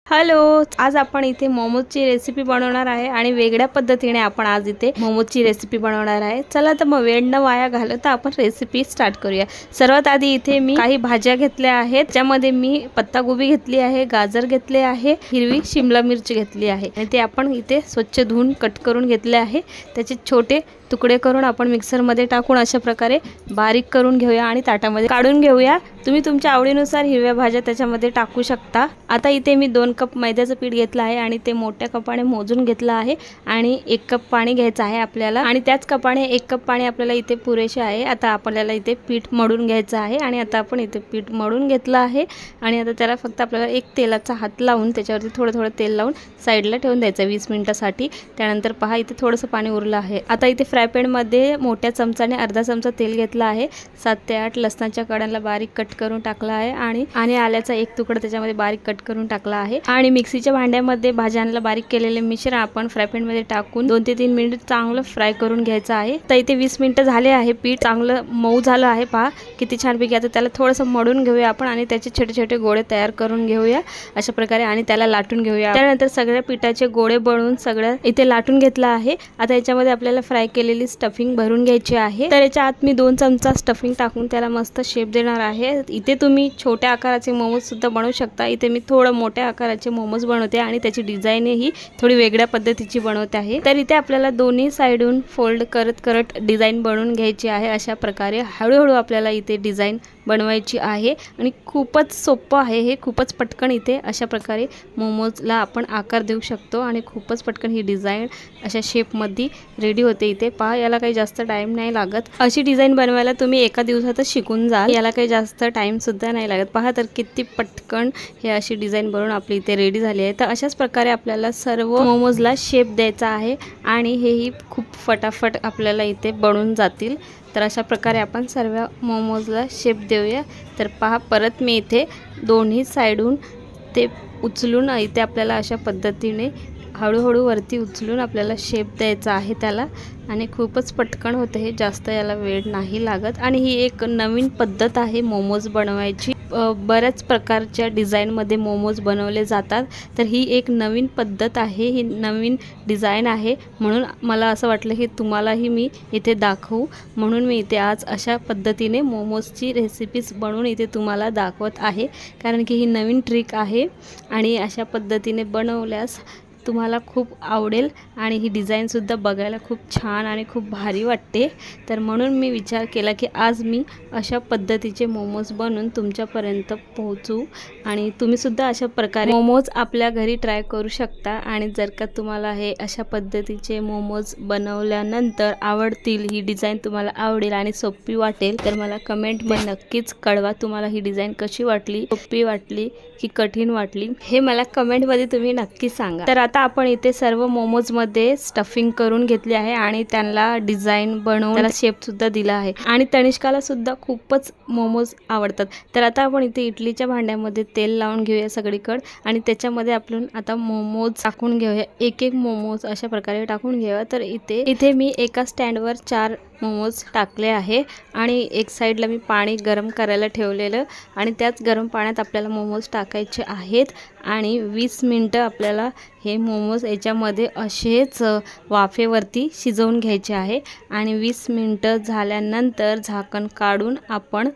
Hello, आज आपण इथे मोमोजची रेसिपी बनवणार आहे आणि वेगळ्या पद्धतीने आपण आज इथे मोमोजची रेसिपी बनवणार आहे। चला तर मग वेळ न वाया घालवता आपण रेसिपी स्टार्ट करूया। सर्वात आधी इथे मी काही भाज्या घेतल्या आहेत, ज्यामध्ये मी पत्तागोबी घेतली आहे, गाजर घेतले आहे, हिरवी शिमला मिरच घेतली आहे आणि ते आपण इथे स्वच्छ धुवून कट करून घेतले आहे। त्याचे छोटे तुकडे करून आपण मिक्सर मध्ये टाकून अशा प्रकारे बारीक करून घेऊया आणि ताटामध्ये काढून घेऊया। तुम्ही तुमच्या आवडीनुसार हिरव्या भाज्या त्याच्यामध्ये टाकू शकता। आता इथे मी 2 कप मैद्याचं पीठ घेतलं आहे आणि ते मोठ्या कपाने मोजून घेतलं आहे आणि 1 कप पाणी घ्यायचं आहे आपल्याला आणि त्याच कपाने 1 कप पाणी आपल्याला इथे पुरेसे आहे। आता आपल्याला इथे पीठ मळून घ्यायचं आहे आणि आता आपण इथे पीठ मळून घेतलं आहे आणि आता त्याला फक्त आपल्याला एक तेलाचा हात लावून त्याच्यावरती थोडं तेल लावून साइडला ठेवून द्यायचं 20 मिनिटांसाठी। त्यानंतर पहा इथे थोडंसं पाणी उरलं आहे। आता इथे फ्राय पॅन मध्ये मोठ्या चमचाने अर्धा चमचा तेल घेतला आहे। 7 ते 8 लसणाच्या कड्यांना बारीक कट करून टाकला आहे आणि आल्याचा एक तुकडा त्याच्यामध्ये बारीक कट करून टाकला आहे आणि मिक्सीच्या भांड्यामध्ये भाज्यांना बारीक केलेले मिश्रण आपण फ्राय पॅन मध्ये टाकून 2 ते 3 मिनिट चांगलं फ्राय करून घ्यायचं आहे। तर इथे 20 मिनिटं झाले आहे। पीठ चांगलं मऊ झालं आहे, पहा किती छान पैकी। आता त्याला थोडंसं मळून घेऊया आपण आणि त्याचे छोटे छोटे गोळे तयार करून घेऊया अशा प्रकारे आणि त्याला लाटून घेऊया। त्यानंतर सगळ्या पिठाचे गोळे बनवून सगळं इथे लाटून घेतला आहे। आता याच्यामध्ये आपल्याला फ्राय केलेली स्टफिंग भरून घ्यायची आहे। तर याच्या आत मी 2 चमचा स्टफिंग टाकून त्याला मस्त शेप देणार आहे। इथे तुम्ही छोट्या आकाराचे मोमोज सुद्धा बनवू शकता। इथे मी थोडं मोठ्या आकाराचे मोमोज बनवते आणि त्याची डिझाइन ही थोडी वेगळ्या पद्धतीची बनवते आहे। तर इथे आपल्याला दोन्ही साइडून फोल्ड करत डिझाइन बनवून घ्यायची आहे। अशा प्रकारे हळूहळू आपल्याला इथे डिझाइन बनवायची आहे आणि खूपच सोपं आहे हे, खूपच पटकन इथे अशा प्रकारे मोमोजला आपण आकार देऊ शकतो आणि खूपच पटकन ही डिझाइन अशा शेप मध्ये रेडी होते। इथे पहा, याला काही जास्त टाइम नाही लागत। अशी डिझाइन बनवायला तुम्ही एका दिवसातच शिकून जाल, याला काही जास्त टाइम सुद्धा नाही लागत। पहा तर किती पटकन हे अशी डिझाइन बनवून आपली इथे रेडी झाली आहे। तर अशाच प्रकारे आपल्याला सर्व मोमोजला शेप द्यायचा आहे आणि हेही खूप फटाफट आपल्याला इथे बनून जातील। तर अशा प्रकारे आपण सर्व मोमोजला शेप देऊया। तर पहा, परत मी इथे दोन्ही साइडून ते उचलून इथे आपल्याला अशा पद्धतीने हळूहळू वरती उचलून आपल्याला शेप द्यायचा आहे त्याला आणि खूपच पटकन होते हे, जास्त याला वेळ नाही लागत। आणि ही एक नवीन पद्धत आहे मोमोज बनवायची। बऱ्याच प्रकारच्या डिझाइनमध्ये मोमोज बनवले जातात, तर ही एक नवीन पद्धत आहे, ही नवीन डिझाइन आहे। म्हणून मला असं वाटलं की तुम्हालाही मी इथे दाखवू, म्हणून मी इथे आज अशा पद्धतीने मोमोजची रेसिपीज बनवून इथे तुम्हाला दाखवत आहे। कारण की ही नवीन ट्रिक आहे आणि अशा पद्धतीने बनवल्यास तुम्हाला खूप आवडेल आणि ही डिझाइन सुद्धा बघायला खूप छान आणि खूप भारी वाटते। तर म्हणून मी विचार केला की आज मी अशा पद्धतीचे मोमोज बनवून तुमच्यापर्यंत पोहोचू आणि तुम्ही सुद्धा अशा प्रकारे मोमोज आपल्या घरी ट्राय करू शकता। आणि जर का तुम्हाला हे अशा पद्धतीचे मोमोज बनवल्यानंतर आवडतील, ही डिझाइन तुम्हाला आवडेल आणि सोपी वाटेल, तर मला कमेंटमध्ये नक्कीच कळवा तुम्हाला ही डिझाइन कशी वाटली, सोपी वाटली की कठीण वाटली, हे मला कमेंटमध्ये तुम्ही नक्की सांगा। तर आता आपण इथे सर्व मोमोज मध्ये स्टफिंग करून घेतली आहे आणि त्यांना डिझाइन बनवून त्याला शेप सुद्धा दिला आहे आणि तनिष्काला सुद्धा खूपच मोमोज आवडतात। तर आता आपण इथे इडलीच्या भांड्यामध्ये तेल लावून घेऊया सगळीकडे आणि त्याच्यामध्ये आपण आता मोमोज टाकून घेऊया। एक मोमोज अशा प्रकारे टाकून घेऊया। तर इथे मी एका स्टँडवर 4 मोमोज टाकले आहे आणि एक साइडला मी पाणी गरम करायला ठेवलेलं आणि त्याच गरम पाण्यात आपल्याला मोमोज टाकायचे आहेत आणि 20 मिनिटं आपल्याला हे मोमोज याच्यामध्ये असेच वाफेवरती शिजवून घ्यायचे आहे आणि 20 मिनिटं झाल्यानंतर झाकण काढून आपण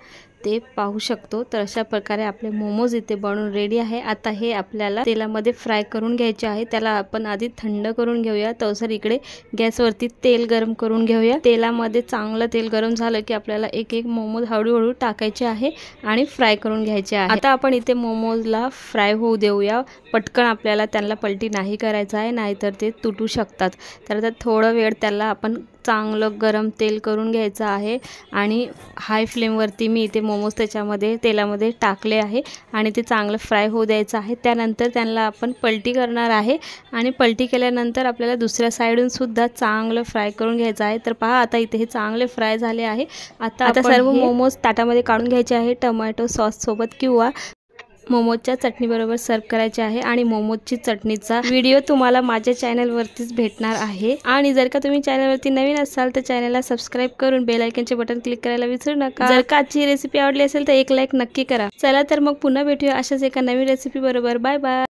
ते पाहू शकतो। तर अशा प्रकारे आपले मोमोज इथे बनवून रेडी आहे। आता हे आपल्याला तेलामध्ये फ्राय करून घ्यायचे आहे। त्याला आपण आधी थंड करून घेऊया। तवसर इकडे गॅसवरती तेल गरम करून घेऊया। तेलामध्ये चांगलं तेल गरम झालं की आपल्याला एक मोमोज हळूहळू टाकायचे आहे आणि फ्राय करून घ्यायचे आहे। आता आपण इथे मोमोजला फ्राय होऊ देऊया। पटकन आपल्याला त्यांना पलटी नाही करायचं आहे, नाहीतर ते तुटू शकतात। तर आता थोडा वेळ त्याला आपण चांगलं गरम तेल करून घ्यायचं आहे आणि हाय फ्लेमवरती मी इथे मोमोज त्याच्यामध्ये तेलामध्ये टाकले आहे आणि ते चांगलं फ्राय होऊ द्यायचं आहे। त्यानंतर त्यांना आपण पलटी करणार आहे आणि पलटी केल्यानंतर आपल्याला दुसऱ्या साइडून सुद्धा चांगलं फ्राय करून घ्यायचं आहे। तर पहा, आता इथे हे चांगले फ्राय झाले आहे। आता सर्व मोमोज ताटामध्ये काढून घ्यायचे आहे टोमॅटो सॉस सोबत किंवा मोमोजच्या चटणीबरोबर सर्व करायचे आहे आणि मोमोजची चटणीचा व्हिडिओ तुम्हाला माझ्या चॅनलवरतीच भेटणार आहे। आणि जर का तुम्ही चॅनलवरती नवीन असाल तर चॅनलला सबस्क्राइब करून बेल आयकॉनचे बटन क्लिक करायला विसरू नका। जर का आजची रेसिपी आवडली असेल तर एक लाईक नक्की करा। चला तर मग पुन्हा भेटूया अशाच एका नवीन रेसिपी बरोबर। Bye bye.